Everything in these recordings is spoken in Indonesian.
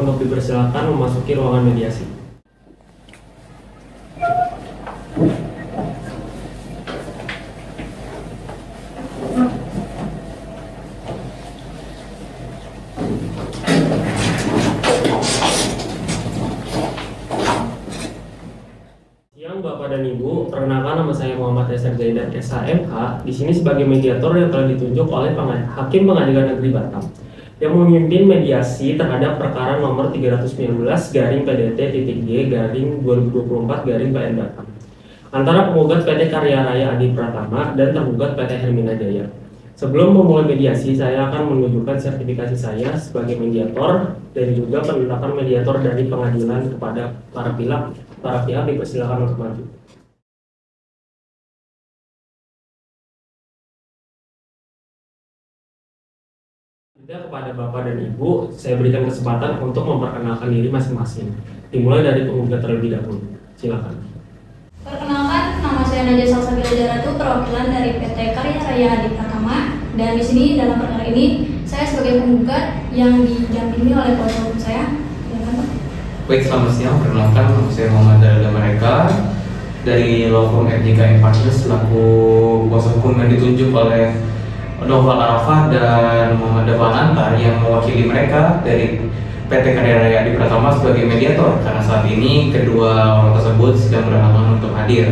untuk dipersilakan memasuki ruangan mediasi. Siang Bapak dan Ibu, perkenalkan nama saya Muhammad Eser Zaidan SHMH. Di sini sebagai mediator yang telah ditunjuk oleh Hakim Pengadilan Negeri Batam yang memimpin mediasi terhadap perkara nomor 319/PDT-G/2024/PN Batam antara penggugat PT Karya Raya Adi Pratama dan tergugat PT Hermina Jaya. Sebelum memulai mediasi, saya akan menunjukkan sertifikasi saya sebagai mediator dan juga penetapan mediator dari pengadilan kepada para pihak dipersilakan untuk maju. Juga kepada Bapak dan Ibu, saya berikan kesempatan untuk memperkenalkan diri masing-masing. Dimulai dari penggugat terlebih dahulu. Silakan. Perkenalkan, nama saya Najwa Salsabila Jaratu, perwakilan dari PT Karya Raya Adi Pratama. Dan di sini dalam perkara ini saya sebagai penggugat yang didampingi oleh kuasa hukum saya. Baik, selamat siang. Perkenalkan, nama saya Muhammad Dalda Mereka dari Law Firm FJKM Partners selaku kuasa hukum yang ditunjuk oleh Noval Arafah dan Muhammad Davananta yang mewakili mereka dari PT Karya Raya Adi Pratama sebagai mediator karena saat ini kedua orang tersebut sedang berhalangan untuk hadir.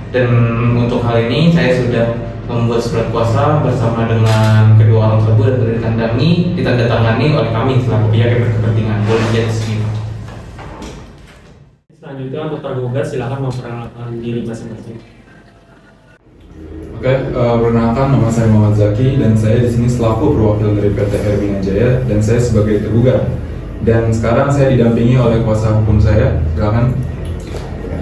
Dan untuk hal ini saya sudah membuat surat kuasa bersama dengan kedua orang tersebut dan ditandatangani oleh kami selaku pihak yang berkepentingan. Boleh jadi sini. Selanjutnya untuk tergugat silakan memperkenalkan diri masing-masing. Oke, perkenalkan nama saya Muhammad Zaki dan saya di sini selaku perwakilan dari PT Hermina Jaya dan saya sebagai tergugat. Dan sekarang saya didampingi oleh kuasa hukum saya. Silakan.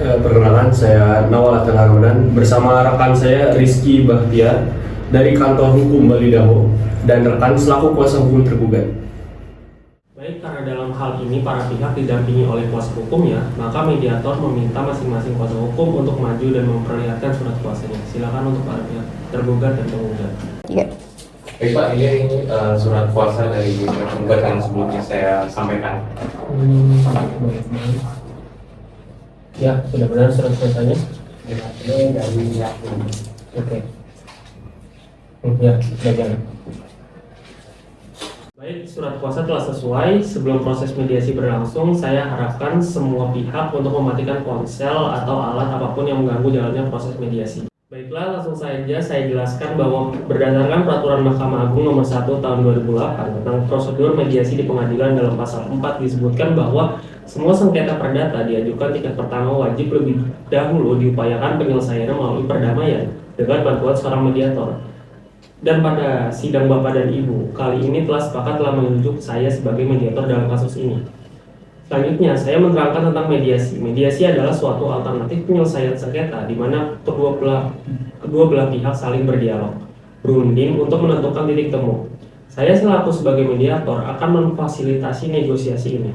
Perkenalkan, saya Nawal Atal Ramadan bersama rekan saya Rizky Bahtiar dari kantor hukum Bali Daho dan rekan selaku kuasa hukum tergugat. Baik, karena dalam hal ini para pihak didampingi oleh kuasa hukumnya, maka mediator meminta masing-masing kuasa hukum untuk maju dan memperlihatkan surat kuasanya. Silakan untuk para pihak tergugat dan penggugat. Iya. Baik Pak, ini surat kuasa dari penggugat yang sebelumnya saya sampaikan. Ya, sudah benar surat kuasanya? Oke. Ya, sudah jalan. Baik, surat kuasa telah sesuai. Sebelum proses mediasi berlangsung, saya harapkan semua pihak untuk mematikan ponsel atau alat apapun yang mengganggu jalannya proses mediasi. Baiklah, langsung saja saya jelaskan bahwa berdasarkan Peraturan Mahkamah Agung Nomor 1 Tahun 2008 tentang prosedur mediasi di pengadilan dalam pasal 4 disebutkan bahwa semua sengketa perdata diajukan tingkat pertama wajib lebih dahulu diupayakan penyelesaiannya melalui perdamaian dengan bantuan seorang mediator. Dan pada sidang Bapak dan Ibu, kali ini telah menunjuk saya sebagai mediator dalam kasus ini. Selanjutnya, saya menerangkan tentang mediasi. Mediasi adalah suatu alternatif penyelesaian sengketa di mana kedua belah pihak saling berdialog, berunding untuk menentukan titik temu. Saya selaku sebagai mediator akan memfasilitasi negosiasi ini.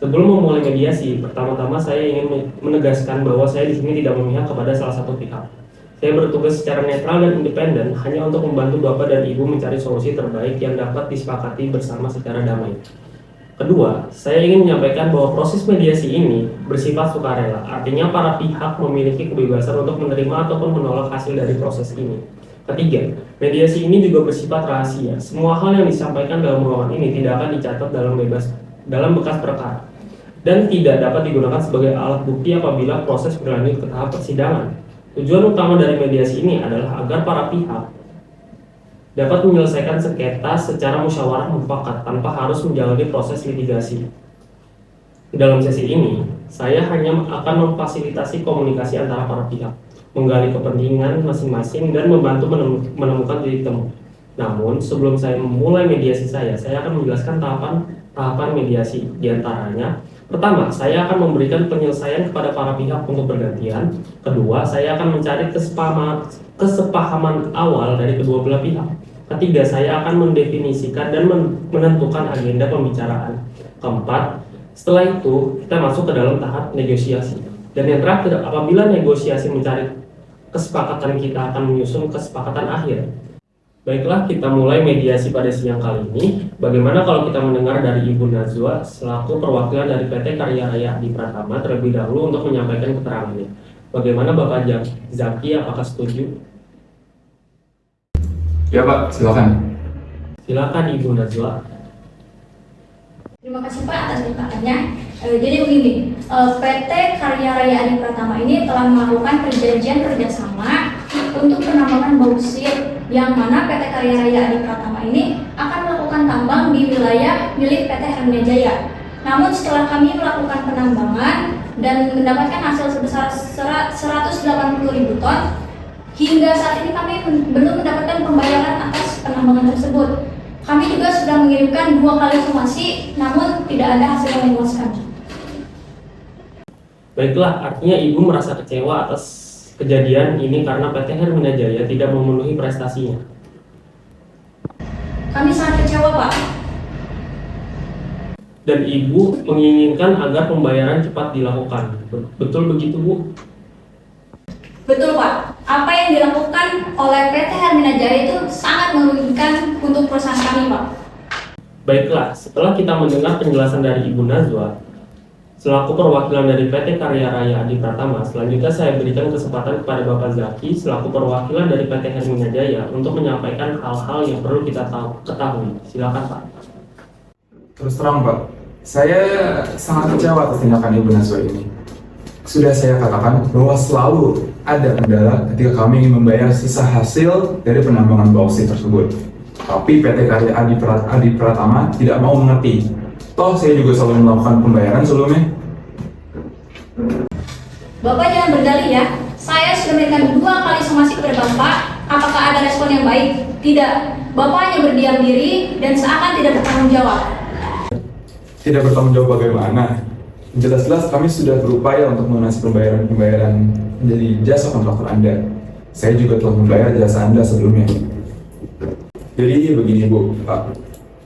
Sebelum memulai mediasi, pertama-tama saya ingin menegaskan bahwa saya di sini tidak memihak kepada salah satu pihak. Saya bertugas secara netral dan independen hanya untuk membantu Bapak dan Ibu mencari solusi terbaik yang dapat disepakati bersama secara damai. Kedua, saya ingin menyampaikan bahwa proses mediasi ini bersifat sukarela, artinya para pihak memiliki kebebasan untuk menerima ataupun menolak hasil dari proses ini. Ketiga, mediasi ini juga bersifat rahasia. Semua hal yang disampaikan dalam ruangan ini tidak akan dicatat dalam bekas perkara dan tidak dapat digunakan sebagai alat bukti apabila proses berlanjut ke tahap persidangan. Tujuan utama dari mediasi ini adalah agar para pihak dapat menyelesaikan sengketa secara musyawarah mufakat tanpa harus menjalani proses litigasi. Dalam sesi ini, saya hanya akan memfasilitasi komunikasi antara para pihak, menggali kepentingan masing-masing dan membantu menemukan titik temu. Namun, sebelum saya memulai mediasi saya akan menjelaskan tahapan mediasi. Di antaranya, pertama, saya akan memberikan penyelesaian kepada para pihak untuk bergantian. Kedua, saya akan mencari kesepahaman awal dari kedua belah pihak. Ketiga, saya akan mendefinisikan dan menentukan agenda pembicaraan. Keempat, setelah itu kita masuk ke dalam tahap negosiasi. Dan yang terakhir, apabila negosiasi mencari kesepakatan, kita akan menyusun kesepakatan akhir. Baiklah, kita mulai mediasi pada siang kali ini. Bagaimana kalau kita mendengar dari Ibu Najwa selaku perwakilan dari PT Karya Raya Adi Pratama terlebih dahulu untuk menyampaikan keterangannya. Bagaimana Bapak Zaki, apakah setuju? Ya Pak, silakan. Silakan Ibu Najwa. Terima kasih Pak atas pertanyaannya. Jadi begini, PT Karya Raya Adi Pratama ini telah melakukan perjanjian kerjasama untuk penambangan bauksit, yang mana PT Karya Raya Adi Pratama ini akan melakukan tambang di wilayah milik PT Hermina Jaya. Namun setelah kami melakukan penambangan dan mendapatkan hasil sebesar 180.000 ton, hingga saat ini kami belum mendapatkan pembayaran atas penambangan tersebut. Kami juga sudah mengirimkan 2 kali somasi, namun tidak ada hasil yang memuaskan. Baiklah, artinya Ibu merasa kecewa atas kejadian ini karena PT Hermina Jaya tidak memenuhi prestasinya. Kami sangat kecewa Pak. Dan Ibu menginginkan agar pembayaran cepat dilakukan. Betul begitu Bu? Betul Pak. Apa yang dilakukan oleh PT Hermina Jaya itu sangat merugikan untuk perusahaan kami Pak. Baiklah, setelah kita mendengar penjelasan dari Ibu Najwa selaku perwakilan dari PT Karya Raya Adi Pratama, selanjutnya saya berikan kesempatan kepada Bapak Zaki selaku perwakilan dari PT Hermina Jaya untuk menyampaikan hal-hal yang perlu kita ketahui. Silakan Pak. Terus terang Pak, saya sangat kecewa atas tindakan Ibu Najwa ini. Sudah saya katakan bahwa selalu ada kendala ketika kami ingin membayar sisa hasil dari penambangan bauksit tersebut. Tapi PT Karya Adi Pratama tidak mau mengerti. Toh saya juga selalu melakukan pembayaran sebelumnya. Bapak jangan berdalih ya. Saya sudah memberikan 2 kali somasi kepada Bapak. Apakah ada respon yang baik? Tidak. Bapak hanya berdiam diri dan seakan tidak bertanggung jawab. Tidak bertanggung jawab bagaimana? Jelas-jelas kami sudah berupaya untuk melunasi pembayaran dari jasa kontraktor Anda. Saya juga telah membayar jasa Anda sebelumnya. Jadi begini Bu, Pak.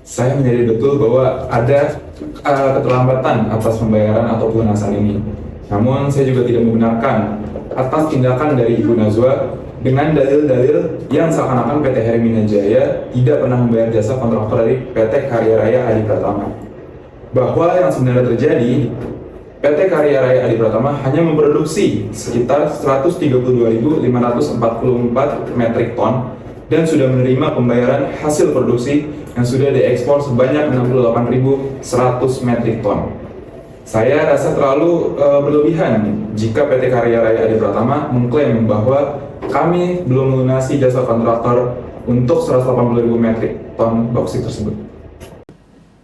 Saya menyadari betul bahwa ada keterlambatan atas pembayaran atau pelunasan ini. Namun saya juga tidak membenarkan atas tindakan dari Ibu Najwa dengan dalil-dalil yang seakan-akan PT Hermina Jaya tidak pernah membayar jasa kontraktor dari PT Karya Raya Adi Pratama. Bahwa yang sebenarnya terjadi, PT Karya Raya Adi Pratama hanya memproduksi sekitar 132.544 metrik ton dan sudah menerima pembayaran hasil produksi yang sudah diekspor sebanyak 68.100 metrik ton. Saya rasa terlalu berlebihan jika PT Karya Raya Adi Pratama mengklaim bahwa kami belum melunasi jasa kontraktor untuk 180.000 metrik ton bauksit tersebut.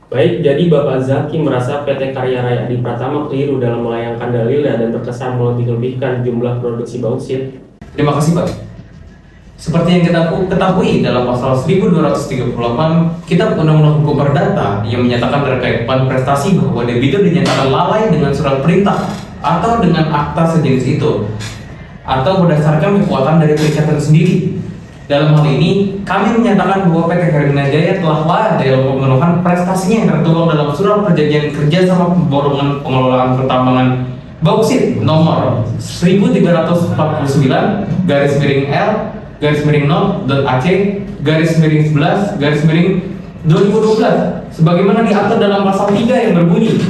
Baik, jadi Bapak Zaki merasa PT Karya Raya Adi Pratama keliru dalam melayangkan dalil dan terkesan melebih-lebihkan jumlah produksi bauksit. Terima kasih Pak. Seperti yang kita ketahui dalam pasal 1238 Kitab Undang-Undang Hukum Perdata yang menyatakan terkait prestasi bahwa debitur dinyatakan lalai dengan surat perintah atau dengan akta sejenis itu atau berdasarkan kekuatan dari perikatan sendiri. Dalam hal ini, kami menyatakan bahwa PT Hermina Jaya telah lalai dalam pemenuhan prestasinya yang tertuang dalam surat perjanjian kerja sama pemborongan pengelolaan pertambangan bauksit nomor 13/0/AC/L/11/2012 sebagaimana diatur dalam pasal 3 yang berbunyi,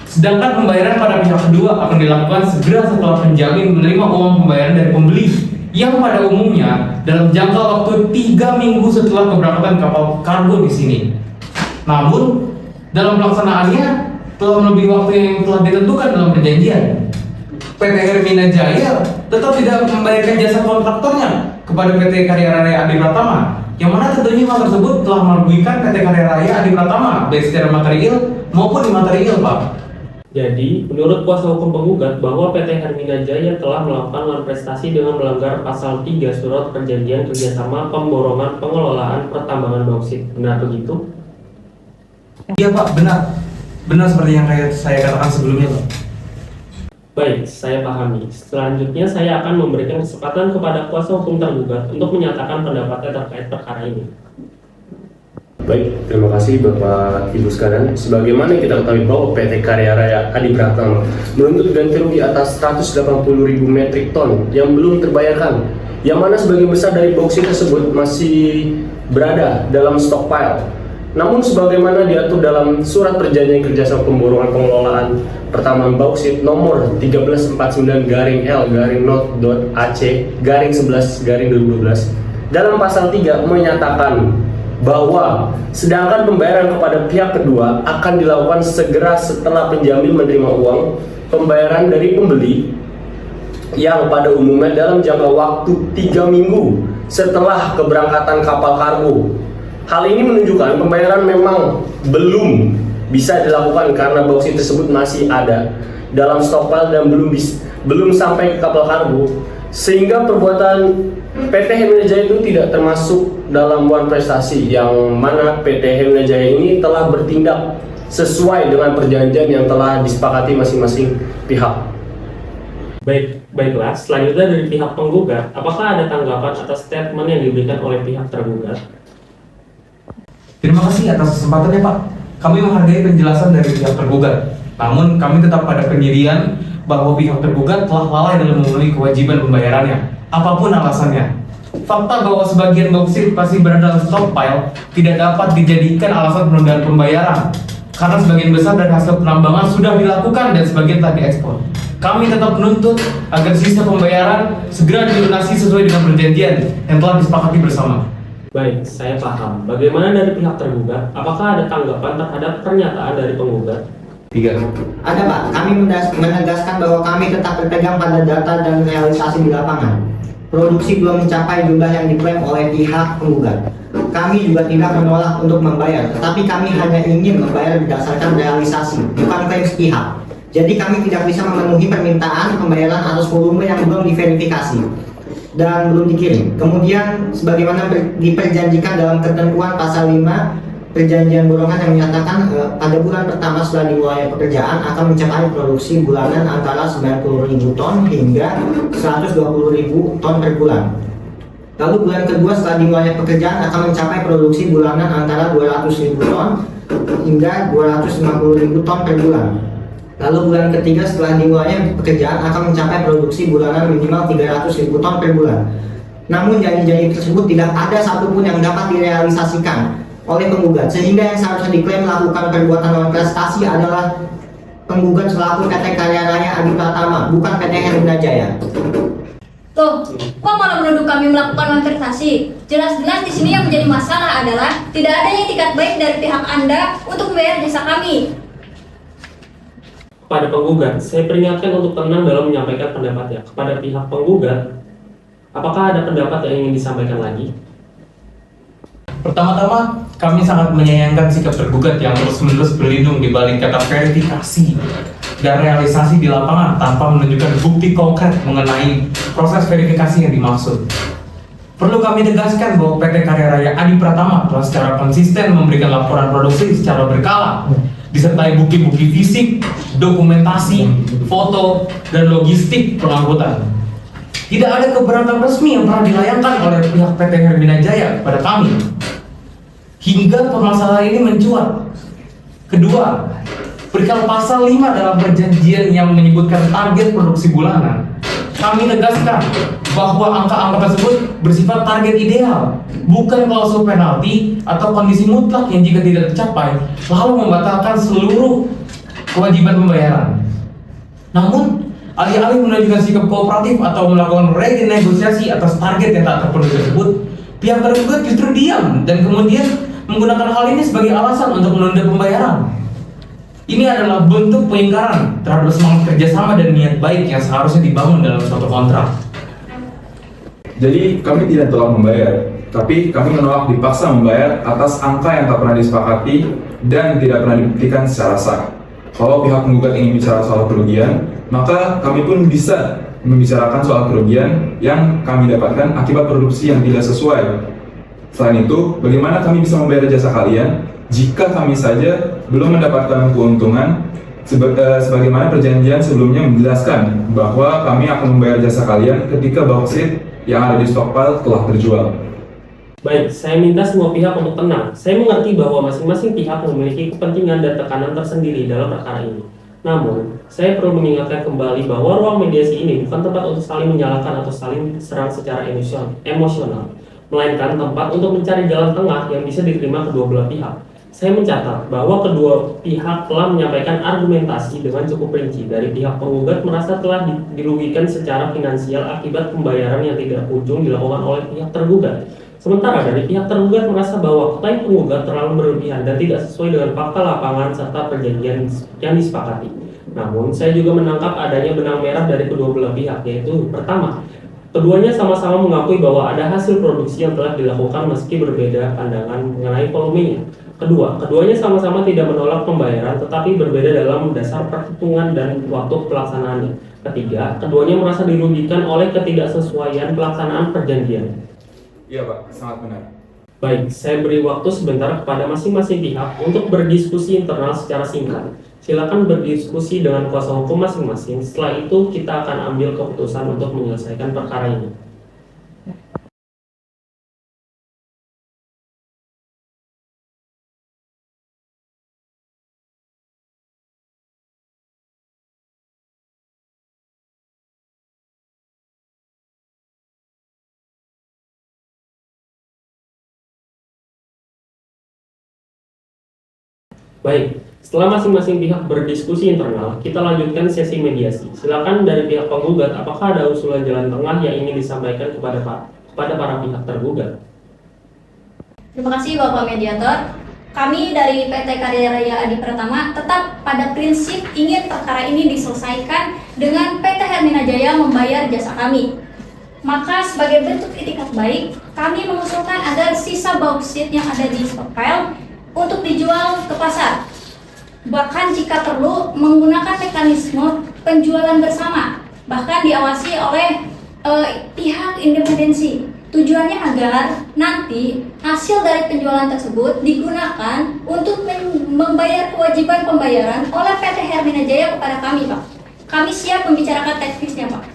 sedangkan pembayaran pada pihak kedua akan dilakukan segera setelah penjamin menerima uang pembayaran dari pembeli yang pada umumnya dalam jangka waktu 3 minggu setelah keberangkatan kapal kargo di sini. Namun dalam pelaksanaannya telah melebihi waktu yang telah ditentukan dalam perjanjian. PT Hermina Jaya tetap tidak membayarkan jasa kontraktornya kepada PT Karya Raya Adi Pratama, yang mana tentunya hal tersebut telah merugikan PT Karya Raya Adi Pratama baik secara material maupun imaterial, Pak. Jadi, menurut kuasa hukum penggugat bahwa PT Hermina Jaya telah melakukan prestasi dengan melanggar pasal 3 Surat Perjanjian Kerjasama Pemborongan Pengelolaan Pertambangan Bauksit. Benar begitu? Iya Pak, benar. Benar seperti yang saya katakan sebelumnya, Pak. Baik, saya pahami. Selanjutnya saya akan memberikan kesempatan kepada kuasa hukum tergugat untuk menyatakan pendapatnya terkait perkara ini. Baik, terima kasih Bapak Ibu sekalian. Sebagaimana kita ketahui bahwa PT Karya Raya Adi Pratama menuntut ganti rugi atas 180.000 metrik ton yang belum terbayarkan, yang mana sebagian besar dari bauksit tersebut masih berada dalam stockpile. Namun sebagaimana diatur dalam Surat Perjanjian Kerjasama Pemborongan Pengelolaan Pertambangan Bauksit nomor 1349-Not.AC-11-2012 dalam pasal 3 menyatakan bahwa sedangkan pembayaran kepada pihak kedua akan dilakukan segera setelah penjamin menerima uang pembayaran dari pembeli yang pada umumnya dalam jangka waktu 3 minggu setelah keberangkatan kapal kargo. Hal ini menunjukkan pembayaran memang belum bisa dilakukan karena bauksit tersebut masih ada dalam stockpile dan belum sampai ke kapal kargo, sehingga perbuatan PT Hemina Jaya itu tidak termasuk dalam one prestasi, yang mana PT Hemina Jaya ini telah bertindak sesuai dengan perjanjian yang telah disepakati masing-masing pihak. Baiklah, selanjutnya dari pihak penggugat, apakah ada tanggapan atas statement yang diberikan oleh pihak tergugat? Terima kasih atas kesempatannya, Pak. Kami menghargai penjelasan dari pihak tergugat. Namun kami tetap pada pendirian bahwa pihak tergugat telah lalai dalam memenuhi kewajiban pembayarannya, apapun alasannya. Fakta bahwa sebagian bauksit masih berada dalam stockpile tidak dapat dijadikan alasan penundaan pembayaran, karena sebagian besar dari hasil penambangan sudah dilakukan dan sebagian telah diekspor. Kami tetap menuntut agar sisa pembayaran segera dilunasi sesuai dengan perjanjian yang telah disepakati bersama. Baik, saya paham. Bagaimana dari pihak tergugat? Apakah ada tanggapan terhadap pernyataan dari penggugat? 3. Ada Pak, kami menegaskan bahwa kami tetap berpegang pada data dan realisasi di lapangan. Produksi belum mencapai jumlah yang diklaim oleh pihak penggugat. Kami juga tidak menolak untuk membayar, tetapi kami hanya ingin membayar berdasarkan realisasi, bukan klaim sepihak. Jadi kami tidak bisa memenuhi permintaan pembayaran atas volume yang belum diverifikasi dan belum dikirim. Kemudian sebagaimana diperjanjikan dalam ketentuan pasal 5 Perjanjian Borongan yang menyatakan pada bulan pertama setelah dimulai pekerjaan akan mencapai produksi bulanan antara 90.000 ton hingga 120.000 ton per bulan. Lalu bulan kedua setelah dimulai pekerjaan akan mencapai produksi bulanan antara 200.000 ton hingga 250.000 ton per bulan. Lalu bulan ketiga setelah dimulai pekerjaan akan mencapai produksi bulanan minimal 300.000 ton per bulan. Namun janji-janji tersebut tidak ada satupun yang dapat direalisasikan oleh penggugat, sehingga yang seharusnya diklaim melakukan perbuatan non prestasi adalah penggugat selaku PT Karya Raya Adi Pratama, bukan PT Hemina Jaya. Loh, kok malah menuduh kami melakukan non prestasi? Jelas-jelas di sini yang menjadi masalah adalah tidak adanya itikat baik dari pihak Anda untuk membayar jasa kami. Kepada penggugat, saya peringatkan untuk tenang dalam menyampaikan pendapatnya. Kepada pihak penggugat, apakah ada pendapat yang ingin disampaikan lagi? Pertama-tama, kami sangat menyayangkan sikap tergugat yang terus-menerus berlindung di balik kata verifikasi dan realisasi di lapangan tanpa menunjukkan bukti konkret mengenai proses verifikasi yang dimaksud. Perlu kami tegaskan bahwa PT Karya Raya Adi Pratama telah secara konsisten memberikan laporan produksi secara berkala, disertai bukti-bukti fisik, dokumentasi, foto, dan logistik pengangkutan. Tidak ada keberatan resmi yang pernah dilayangkan oleh pihak PT Hemina Jaya kepada kami, hingga permasalahan ini mencuat. Kedua, perihal pasal 5 dalam perjanjian yang menyebutkan target produksi bulanan, kami tegaskan bahwa angka-angka tersebut bersifat target ideal, bukan klausul penalti atau kondisi mutlak yang jika tidak tercapai lalu membatalkan seluruh kewajiban pembayaran. Namun, alih-alih menunjukkan sikap kooperatif atau melakukan renegosiasi atas target yang tak terpenuhi tersebut, pihak tergugat justru diam dan kemudian menggunakan hal ini sebagai alasan untuk menunda pembayaran. Ini adalah bentuk pengingkaran terhadap semangat kerjasama dan niat baik yang seharusnya dibangun dalam suatu kontrak. Jadi kami tidak telah membayar, tapi kami menolak dipaksa membayar atas angka yang tak pernah disepakati dan tidak pernah dibuktikan secara sah. Kalau pihak penggugat ingin bicara soal kerugian, maka kami pun bisa membicarakan soal kerugian yang kami dapatkan akibat produksi yang tidak sesuai. Selain itu, bagaimana kami bisa membayar jasa kalian jika kami saja belum mendapatkan keuntungan sebagaimana perjanjian sebelumnya menjelaskan bahwa kami akan membayar jasa kalian ketika bauksit yang ada di stockpile telah terjual. Baik, saya minta semua pihak untuk tenang. Saya mengerti bahwa masing-masing pihak memiliki kepentingan dan tekanan tersendiri dalam perkara ini. Namun, saya perlu mengingatkan kembali bahwa ruang mediasi ini bukan tempat untuk saling menyalahkan atau saling serang secara emosional. melainkan tempat untuk mencari jalan tengah yang bisa diterima kedua belah pihak. Saya mencatat bahwa kedua pihak telah menyampaikan argumentasi dengan cukup rinci. Dari pihak penggugat merasa telah dirugikan secara finansial akibat pembayaran yang tidak kunjung dilakukan oleh pihak tergugat. Sementara dari pihak tergugat merasa bahwa klaim penggugat terlalu berlebihan dan tidak sesuai dengan fakta lapangan serta perjanjian yang disepakati. Namun, saya juga menangkap adanya benang merah dari kedua belah pihak, yaitu pertama, keduanya sama-sama mengakui bahwa ada hasil produksi yang telah dilakukan meski berbeda pandangan mengenai volumenya. Kedua, keduanya sama-sama tidak menolak pembayaran tetapi berbeda dalam dasar perhitungan dan waktu pelaksanaannya. Ketiga, keduanya merasa dirugikan oleh ketidaksesuaian pelaksanaan perjanjian. Iya Pak, sangat benar. Baik, saya beri waktu sebentar kepada masing-masing pihak untuk berdiskusi internal secara singkat. Silakan berdiskusi dengan kuasa hukum masing-masing. Setelah itu, kita akan ambil keputusan untuk menyelesaikan perkara ini. Baik, setelah masing-masing pihak berdiskusi internal, kita lanjutkan sesi mediasi. Silakan dari pihak penggugat, apakah ada usulan jalan tengah yang ingin disampaikan kepada para pihak tergugat? Terima kasih Bapak Mediator. Kami dari PT Karya Raya Adi Pratama tetap pada prinsip ingin perkara ini diselesaikan dengan PT Hermina Jaya membayar jasa kami. Maka sebagai bentuk itikat baik, kami mengusulkan agar sisa bauksit yang ada di stockpile untuk dijual ke pasar. Bahkan jika perlu menggunakan mekanisme penjualan bersama, bahkan diawasi oleh pihak independensi. Tujuannya agar nanti hasil dari penjualan tersebut digunakan untuk membayar kewajiban pembayaran oleh PT Hermina Jaya kepada kami, Pak. Kami siap membicarakan teknisnya, Pak.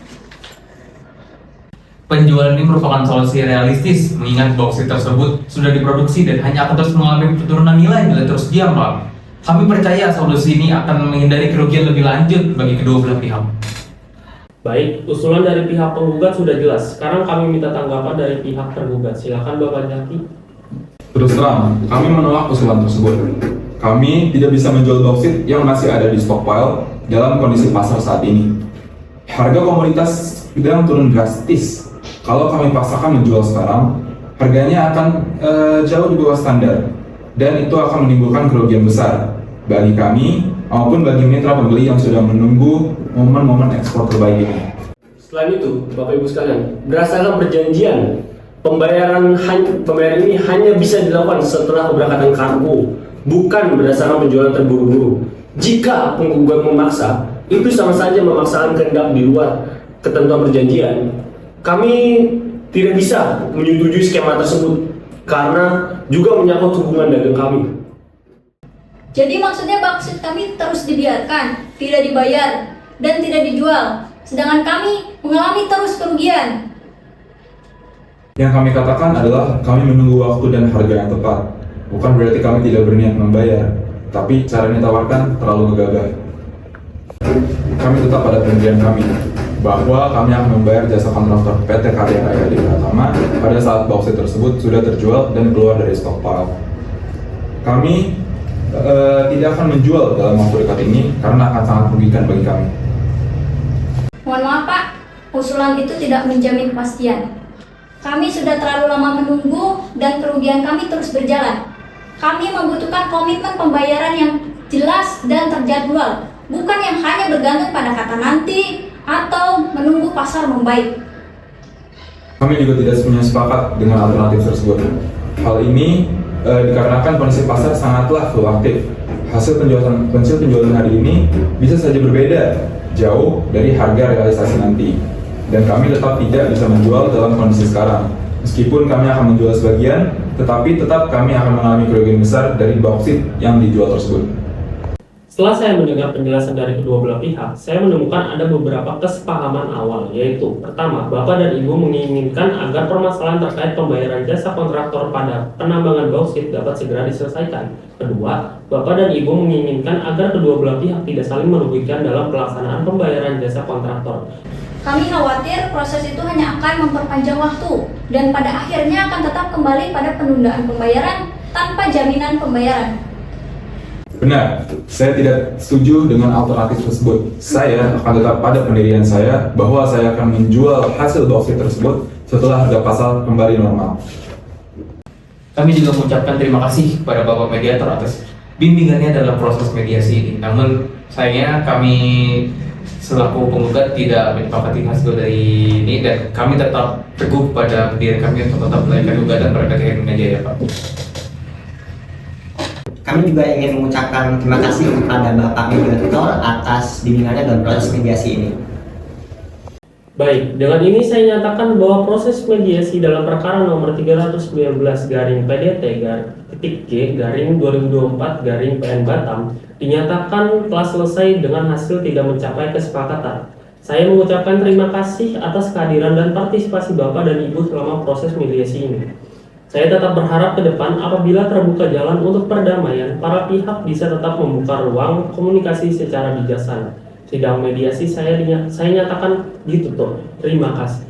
Penjualan ini merupakan solusi realistis mengingat bauksit tersebut sudah diproduksi dan hanya akan terus mengalami penurunan nilai bila terus diam, Pak. Kami percaya solusi ini akan menghindari kerugian lebih lanjut bagi kedua belah pihak. Baik, usulan dari pihak penggugat sudah jelas. Sekarang kami minta tanggapan dari pihak tergugat. Silakan Bapak Jaki. Terus terang, kami menolak usulan tersebut. Kami tidak bisa menjual bauksit yang masih ada di stockpile dalam kondisi pasar saat ini. Harga komoditas sedang turun drastis. Kalau kami paksakan menjual sekarang, harganya akan jauh di bawah standar, dan itu akan menimbulkan kerugian besar bagi kami maupun bagi mitra pembeli yang sudah menunggu momen-momen ekspor terbaik ini. Selain itu, Bapak Ibu sekalian, berdasarkan perjanjian, pembayaran ini hanya bisa dilakukan setelah keberangkatan kargo, bukan berdasarkan penjualan terburu-buru. Jika penggugat memaksa, itu sama saja memaksakan kehendak di luar ketentuan perjanjian. Kami tidak bisa menyetujui skema tersebut karena juga menyangkut hubungan dagang kami. Jadi maksudnya bauksit kami terus dibiarkan, tidak dibayar, dan tidak dijual, sedangkan kami mengalami terus kerugian. Yang kami katakan adalah kami menunggu waktu dan harga yang tepat. Bukan berarti kami tidak berniat membayar, tapi cara yang ditawarkan terlalu gegabah. Kami tetap pada perjanjian kami, bahwa kami akan membayar jasa kontraktor PT Karya Raya Adi Pratama pada saat bauksit tersebut sudah terjual dan keluar dari stockpile. Kami tidak akan menjual dalam waktu dekat ini karena akan sangat merugikan bagi kami. Mohon maaf Pak, usulan itu tidak menjamin kepastian. Kami sudah terlalu lama menunggu dan kerugian kami terus berjalan. Kami membutuhkan komitmen pembayaran yang jelas dan terjadwal, bukan yang hanya bergantung pada kata nanti atau menunggu pasar membaik. Kami juga tidak sepenuhnya sepakat dengan alternatif tersebut. Hal ini dikarenakan kondisi pasar sangatlah fluktuatif. Hasil penjualan hari ini bisa saja berbeda jauh dari harga realisasi nanti. Dan kami tetap tidak bisa menjual dalam kondisi sekarang. Meskipun kami akan menjual sebagian, tetapi tetap kami akan mengalami kerugian besar dari bauksit yang dijual tersebut. Setelah saya mendengar penjelasan dari kedua belah pihak, saya menemukan ada beberapa kesepahaman awal, yaitu pertama, Bapak dan Ibu menginginkan agar permasalahan terkait pembayaran jasa kontraktor pada penambangan bauksit dapat segera diselesaikan. Kedua, Bapak dan Ibu menginginkan agar kedua belah pihak tidak saling merugikan dalam pelaksanaan pembayaran jasa kontraktor. Kami khawatir proses itu hanya akan memperpanjang waktu dan pada akhirnya akan tetap kembali pada penundaan pembayaran tanpa jaminan pembayaran. Benar, saya tidak setuju dengan alternatif tersebut. Saya akan tetap pada pendirian saya bahwa saya akan menjual hasil bauksit tersebut setelah harga pasar kembali normal. Kami juga mengucapkan terima kasih kepada Bapak Mediator atas bimbingannya dalam proses mediasi ini. Namun sayangnya kami selaku penggugat tidak menyepakati hasil dari ini dan kami tetap teguh pada pendirian kami untuk tetap melayangkan gugatan pada PT Herlina Jaya, Pak. Kami juga ingin mengucapkan terima kasih kepada Bapak Mediator atas bimbingannya dalam proses mediasi ini. Baik, dengan ini saya nyatakan bahwa proses mediasi dalam perkara nomor 319 garing PDT G garing 2024 garing PN Batam dinyatakan telah selesai dengan hasil tidak mencapai kesepakatan. Saya mengucapkan terima kasih atas kehadiran dan partisipasi Bapak dan Ibu selama proses mediasi ini. Saya tetap berharap ke depan apabila terbuka jalan untuk perdamaian, para pihak bisa tetap membuka ruang komunikasi secara bijaksana. Sidang mediasi saya nyatakan ditutup. Terima kasih.